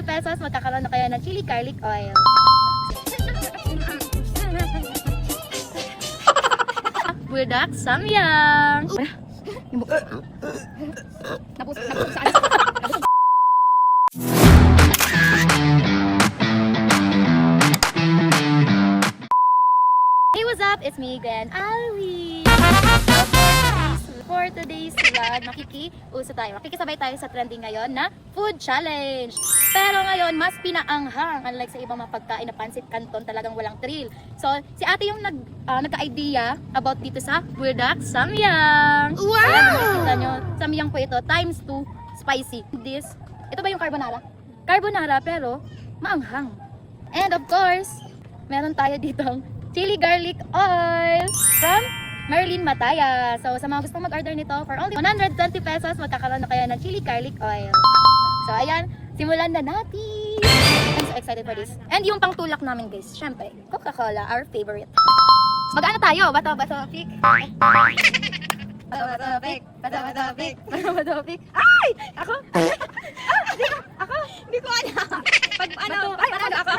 pesos, magkakaroon na kayo ng chili garlic oil. Budak samyang! Nabusog sa alis. Hey, what's up? It's me again, Ali. For today's vlog, makikisabay tayo sa trending ngayon na food challenge. Pero ngayon, mas pinaanghang. Unlike sa ibang mga pagkain na pansit canton, talagang walang thrill. So, si ate yung nagka-idea about dito sa Budak Samyang. Wow! Ayan, makikita nyo, Samyang po ito, times 2 spicy. Ito ba yung carbonara? Carbonara, pero maanghang. And of course, meron tayo ditong chili garlic oil from Marilyn Mataya. So, sa mga gustong mag-order nito, for only 120 pesos, magkakaroon na kayo ng chili garlic oil. So, ayan, simulan na natin. I'm so excited for this. And yung pangtulak namin, guys, syempre, Coca-Cola, our favorite. Mag-ano tayo? Bato-bato pick. Bato-bato pick. Bato-bato pick. Bato-bato pick. Ay! Ako? Ako? Hindi ko alam. Pag ano? Ay, ano ako?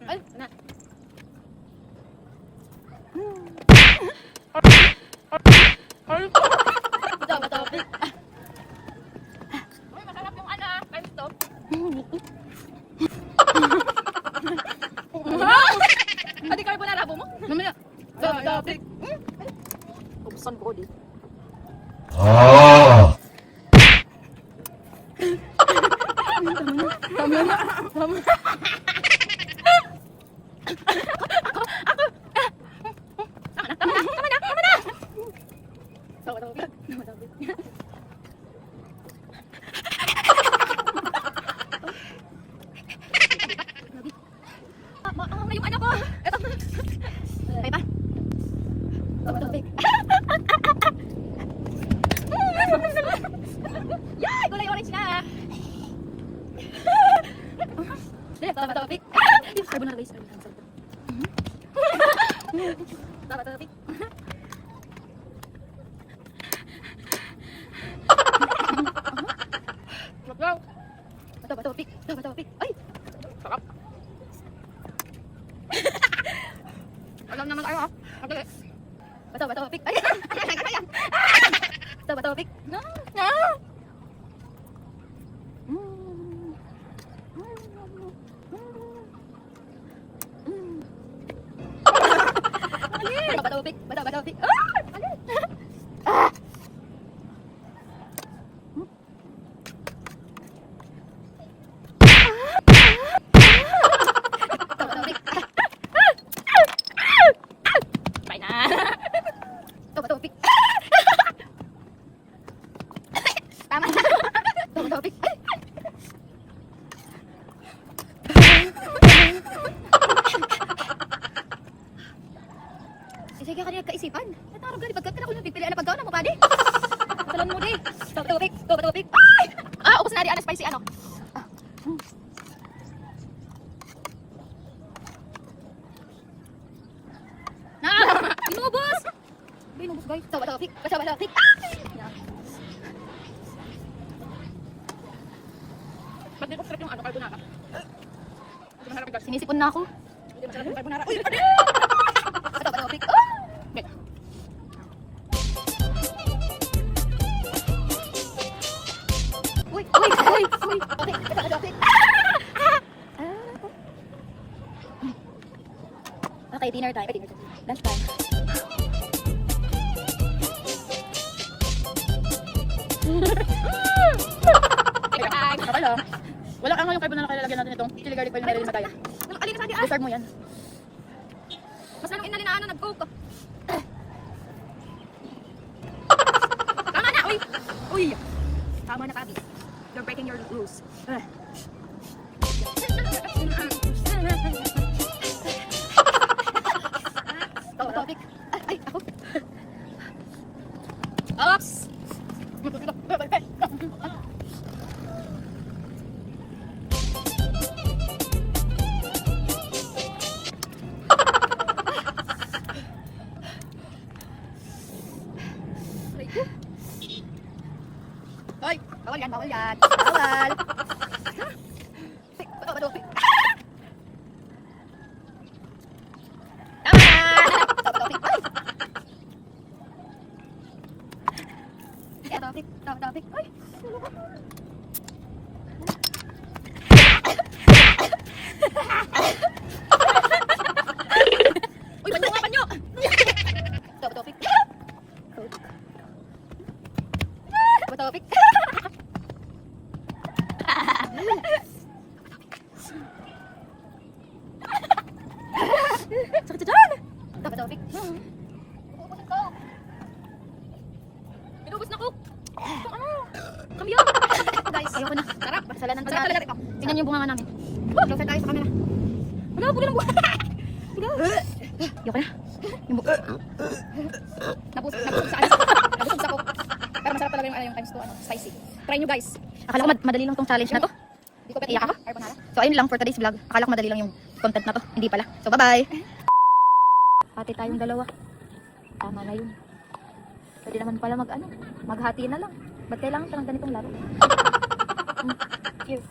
Ay, na. Bato-bato. Uy, masarap yung ano, times to. Adi carbonara mo? Mamaya. Bato-bato. Ubusan ko di. Tama na. Yung ano ko. Ito. Ay pa. Yay! Kulay orange na. Dali, tawag-tawag. Carbonara guys. Tawag-tawag. Tawag-tawag. Ay! Sarap. Alam naman tayo ha. Okay. Bato-bato pick. Ay! Bato-bato pick. No! No! Bato-bato pick. Bato-bato pick. Ah! Tama na. Topik. Sige ka niya kaisipan. Natarong gani pagka ko yung pipilian na pagkaon mo pa di. Talon mo di. Topik. Ay! Ah, ubos na di ana spicy ano. Na! Inubos. Inubos guys. Topik. Topik. Ba't di ko sarap yung ano, carbonara? Hindi masarap yung gas. Sinisipon na ako. Hindi masarap yung carbonara. Uy! Bato, pick. Okay. Uy! Okay, bato, pick. Okay, dinner time. Lunch time. Walang ango yung carbonara kaya lalagyan natin itong chili garlic oil na Marilyn Mataya. Alin na sa atin? Deserve mo yan. Mas lalong inalin na nag-coke. Tama na! Uy! Tama na, Tabi. You're breaking your rules. Topic. Ay, ako. Oops! yan, bawal yan. Bawal. Bato. Tama na! Topic. Ay! Uy, panyo! Topic. Topic. Sakit sa dyan! Topic. Ubusin ko. Inubos na ko. Kamyo! Guys, ayoko na. Sarap. Salanan pa natin. Tingnan niyo yung bunga nga namin. Closer tayo sa camera. Wala, buga ng bunga. Ayoko na. Yung bunga. Nabusog sa anis. Nabusog sa ko. Pero masarap talaga yung times 2, spicy. Try nyo guys. Akala ko madali lang tong challenge na to. Iyak ako. So ayun lang for today's vlog. Akala ko madali lang yung content na to. Hindi pala. So bye-bye. Hati tayong dalawa. Tama na yun. Pwede naman pala maghati na lang. Ba't kailangan pa ng ganitong laro? Cheers.